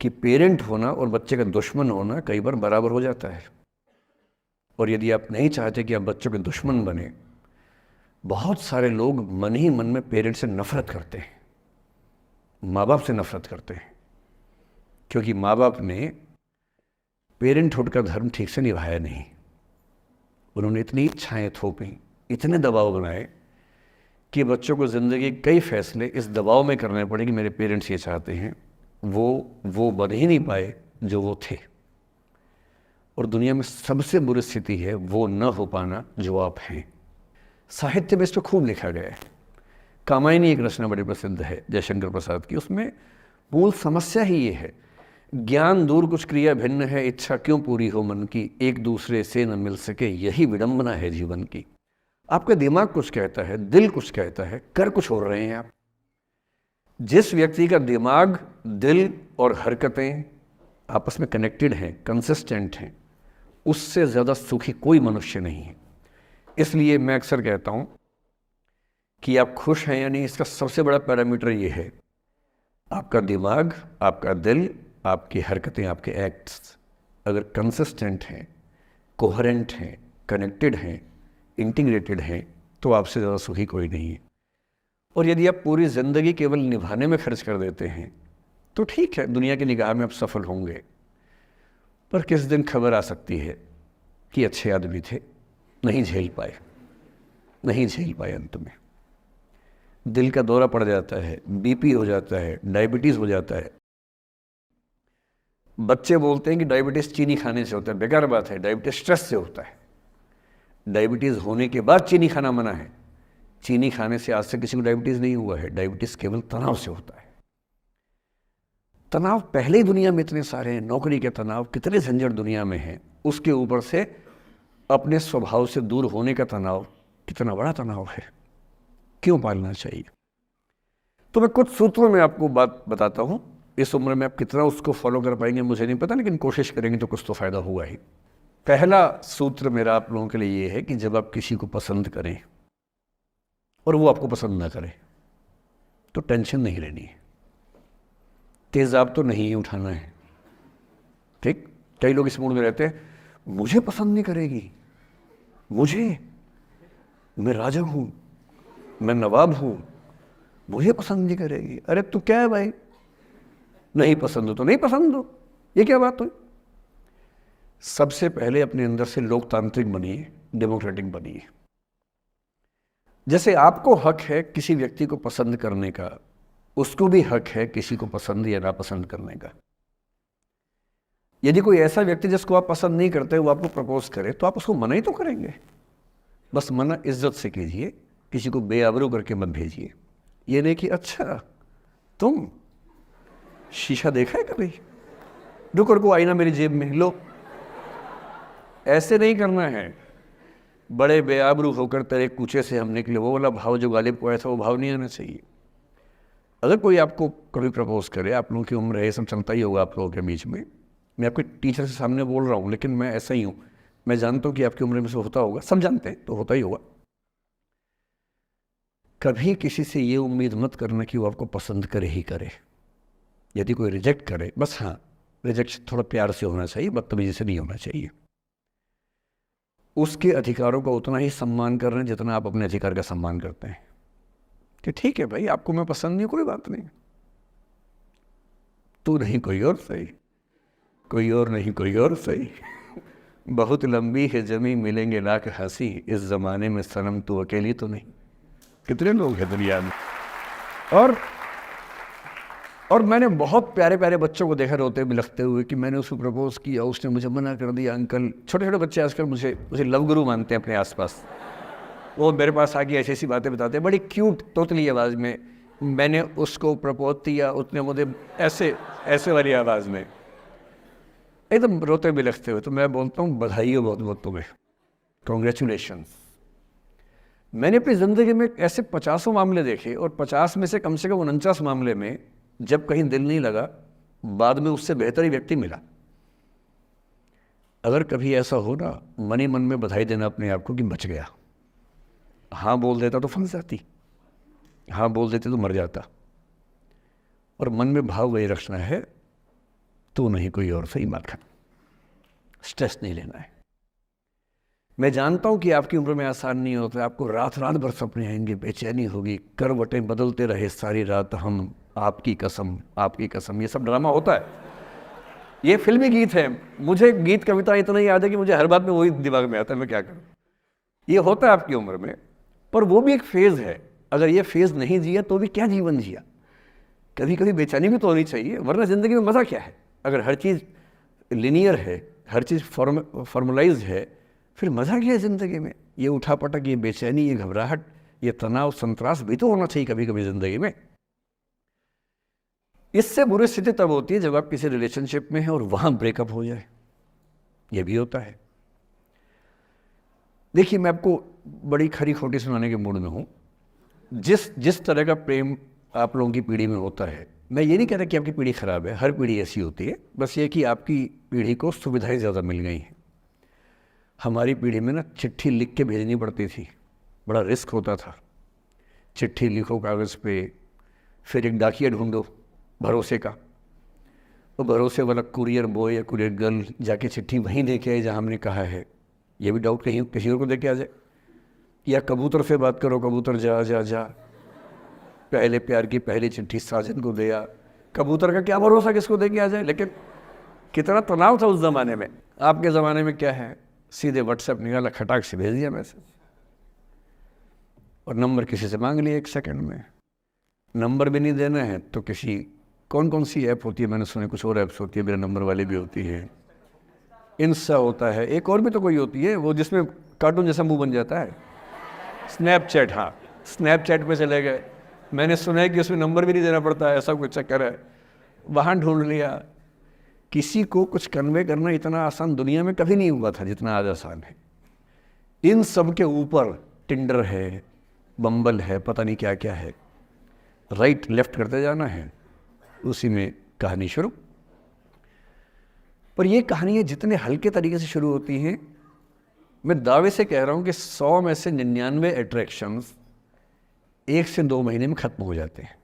कि पेरेंट होना और बच्चे का दुश्मन होना कई बार बराबर हो जाता है। और यदि आप नहीं चाहते कि आप बच्चों के दुश्मन बने, बहुत सारे लोग मन ही मन में पेरेंट से नफरत करते हैं, माँ बाप से नफरत करते हैं, क्योंकि माँ बाप ने पेरेंटहुड का धर्म ठीक से निभाया नहीं। उन्होंने इतनी इच्छाएं थोपी, इतने दबाव बनाए कि बच्चों को ज़िंदगी के कई फैसले इस दबाव में करने पड़े कि मेरे पेरेंट्स ये चाहते हैं, वो बन ही नहीं पाए जो वो थे। और दुनिया में सबसे बुरी स्थिति है वो न हो पाना जो आप हैं। साहित्य में इसको खूब लिखा गया है। कामायनी एक रचना बड़ी प्रसिद्ध है जयशंकर प्रसाद की, उसमें मूल समस्या ही ये है, ज्ञान दूर कुछ क्रिया भिन्न है, इच्छा क्यों पूरी हो मन की, एक दूसरे से न मिल सके यही विडंबना है जीवन की। आपका दिमाग कुछ कहता है, दिल कुछ कहता है, कर कुछ हो रहे हैं आप। जिस व्यक्ति का दिमाग, दिल और हरकतें आपस में कनेक्टेड हैं, कंसिस्टेंट हैं, उससे ज़्यादा सुखी कोई मनुष्य नहीं है। इसलिए मैं अक्सर कहता हूँ कि आप खुश हैं या नहीं, इसका सबसे बड़ा पैरामीटर ये है, आपका दिमाग, आपका दिल, आपकी हरकतें, आपके एक्ट्स अगर कंसिस्टेंट हैं, कोहेरेंट हैं, कनेक्टेड हैं, इंटीग्रेटेड हैं, तो आपसे ज़्यादा सुखी कोई नहीं है। और यदि आप पूरी ज़िंदगी केवल निभाने में खर्च कर देते हैं तो ठीक है, दुनिया की निगाह में आप सफल होंगे, पर किस दिन खबर आ सकती है कि अच्छे आदमी थे, नहीं झेल पाए, अंत में दिल का दौरा पड़ जाता है, बीपी हो जाता है, डायबिटीज़ हो जाता है। बच्चे बोलते हैं कि डायबिटीज़ चीनी खाने से होता है, बेकार बात है, डायबिटीज़ स्ट्रेस से होता है। डायबिटीज़ होने के बाद चीनी खाना मना है, चीनी खाने से आज तक किसी को डायबिटीज़ नहीं हुआ है। डायबिटीज़ केवल तनाव से होता है। तनाव पहले ही दुनिया में इतने सारे हैं, नौकरी के तनाव, कितने झंझट दुनिया में हैं, उसके ऊपर से अपने स्वभाव से दूर होने का तनाव कितना बड़ा तनाव है, क्यों पालना चाहिए। तो मैं कुछ सूत्रों में आपको बात बताता हूँ। इस उम्र में आप कितना उसको फॉलो कर पाएंगे मुझे नहीं पता, लेकिन कोशिश करेंगे तो कुछ तो फ़ायदा होगा ही। पहला सूत्र मेरा आप लोगों के लिए ये है कि जब आप किसी को पसंद करें और वो आपको पसंद ना करे तो टेंशन नहीं लेनी है, तेज़ाब तो नहीं उठाना है। ठीक, कई लोग इस मूड में रहते हैं, मुझे पसंद नहीं करेगी, मैं राजा हूँ, मैं नवाब हूँ, मुझे पसंद नहीं करेगी। अरे तू क्या है भाई, नहीं पसंद हो तो नहीं पसंद हो, ये क्या बात हुई। सबसे पहले अपने अंदर से लोकतांत्रिक बनिए, डेमोक्रेटिक बनिए। जैसे आपको हक है किसी व्यक्ति को पसंद करने का, उसको भी हक है किसी को पसंद या नापसंद करने का। यदि कोई ऐसा व्यक्ति जिसको आप पसंद नहीं करते वो आपको प्रपोज करे तो आप उसको मना ही तो करेंगे। बस मना इज्जत से कीजिए, किसी को बेआबरू करके मत भेजिए। ये नहीं कि अच्छा तुम शीशा देखा है कभी, रुको आईना मेरी जेब में लो, ऐसे नहीं करना है। बड़े बेआबरू होकर तेरे कूचे से हम निकले, वो वाला भाव जो गालिब को आया था वो भाव नहीं आना चाहिए। अगर कोई आपको कभी प्रपोज करे, आप लोगों की उम्र है, ये सब चलता ही होगा आप लोगों के बीच में, मैं आपके टीचर से सामने बोल रहा हूँ लेकिन मैं ऐसा ही हूँ, मैं जानता हूँ कि आपकी उम्र में से होता होगा, सब जानते हैं तो होता ही होगा। कभी किसी से ये उम्मीद मत करना कि वो आपको पसंद करे ही करे। यदि कोई रिजेक्ट करे, बस हाँ रिजेक्शन थोड़ा प्यार से होना चाहिए, बदतमीजी से नहीं होना चाहिए। उसके अधिकारों का उतना ही सम्मान कर रहे हैं जितना आप अपने अधिकार का सम्मान करते हैं कि ठीक है भाई आपको मैं पसंद नहीं, कोई बात नहीं, तू नहीं कोई और सही, कोई और नहीं कोई और सही, बहुत लंबी है जमी मिलेंगे लाख हंसी, इस ज़माने में सनम तू अकेली तो नहीं। कितने लोग हैं दुनिया में। और मैंने बहुत प्यारे प्यारे बच्चों को देखा रोते बिलखते हुए कि मैंने उसको प्रपोज किया, उसने मुझे मना कर दिया। अंकल, छोटे छोटे बच्चे आजकल मुझे लव गुरु मानते हैं अपने आसपास, वो मेरे पास आके ऐसी ऐसी बातें बताते हैं बड़ी क्यूट तोतली आवाज़ में, मैंने उसको प्रपोज किया, उसने मुझे ऐसे वाली आवाज़ में एकदम रोते बिलखते हुए। तो मैं बोलता हूँ बधाई हो बहुत बहुत तुम्हें, कॉन्ग्रेचुलेशन। मैंने अपनी ज़िंदगी में ऐसे 50 मामले देखे और 50 में से कम 49 मामले में जब कहीं दिल नहीं लगा, बाद में उससे बेहतर ही व्यक्ति मिला। अगर कभी ऐसा हो ना, मन ही मन में बधाई देना अपने आप को कि बच गया। हाँ बोल देता तो फंस जाती, हाँ बोल देते तो मर जाता। और मन में भाव वही रखना है, तो नहीं कोई और, सही बात है। स्ट्रेस नहीं लेना है। मैं जानता हूं कि आपकी उम्र में आसान नहीं होता, आपको रात रात भर सपने आएंगे, बेचैनी होगी, करवटें बदलते रहे सारी रात हम, आपकी कसम आपकी कसम, ये सब ड्रामा होता है। ये फिल्मी गीत है। मुझे गीत कविता इतना याद है कि मुझे हर बात में वही दिमाग में आता है, मैं क्या करूं। ये होता है आपकी उम्र में, पर वो भी एक फेज़ है। अगर ये फेज़ नहीं जिया तो भी क्या जीवन जिया। कभी कभी बेचैनी भी तो होनी चाहिए, वरना ज़िंदगी में मज़ा क्या है। अगर हर चीज़ लिनियर है, हर चीज़ फॉर्मलाइज है, फिर मज़ा क्या है ज़िंदगी में। ये उठापटक, ये बेचैनी, ये घबराहट, ये तनाव, संतरास भी तो होना चाहिए कभी कभी ज़िंदगी में। इससे बुरी स्थिति तब होती है जब आप किसी रिलेशनशिप में हैं और वहाँ ब्रेकअप हो जाए, ये भी होता है। देखिए, मैं आपको बड़ी खरी खोटी सुनाने के मूड में हूँ। जिस तरह का प्रेम आप लोगों की पीढ़ी में होता है, मैं ये नहीं कह रहा कि आपकी पीढ़ी ख़राब है, हर पीढ़ी ऐसी होती है, बस ये कि आपकी पीढ़ी को सुविधाएं ज़्यादा मिल गई हैं। हमारी पीढ़ी में ना चिट्ठी लिख के भेजनी पड़ती थी, बड़ा रिस्क होता था। चिट्ठी लिखो कागज़ पे, फिर एक डाकिया ढूंढो भरोसे का, तो भरोसे वाला कुरियर बॉय या कुरियर गर्ल जाके चिट्ठी वहीं दे के आए जहाँ हमने कहा है। ये भी डाउट कहीं किसी और को दे के आ जाए। या कबूतर से बात करो, कबूतर जा जा जा, पहले प्यार की पहली चिट्ठी साजन को दिया। कबूतर का क्या भरोसा किसको दे के आ जाए। लेकिन कितना तनाव था उस ज़माने में। आपके ज़माने में क्या है, सीधे व्हाट्सएप निकाला, खटाक से भेज दिया मैसेज, और नंबर किसी से मांग लिया 1 सेकंड में। नंबर भी नहीं देना है तो किसी, कौन कौन सी ऐप होती है, मैंने सुना कुछ और ऐप्स होती है, मेरा नंबर वाली भी होती है, इंस्टा होता है, एक और भी तो कोई होती है वो जिसमें कार्टून जैसा मुंह बन जाता है, स्नैपचैट। हाँ, स्नैपचैट पे चले गए। मैंने सुना है कि उसमें नंबर भी नहीं देना पड़ता है, ऐसा कुछ चक्कर है। वहाँ ढूंढ लिया। किसी को कुछ कन्वे करना इतना आसान दुनिया में कभी नहीं हुआ था जितना आज आसान है। इन सब के ऊपर टिंडर है, बम्बल है, पता नहीं क्या क्या है, राइट लेफ्ट करते जाना है, उसी में कहानी शुरू। पर ये कहानियाँ जितने हल्के तरीके से शुरू होती हैं, मैं दावे से कह रहा हूँ कि 100 में से 99 अट्रैक्शंस 1 से 2 महीने में ख़त्म हो जाते हैं।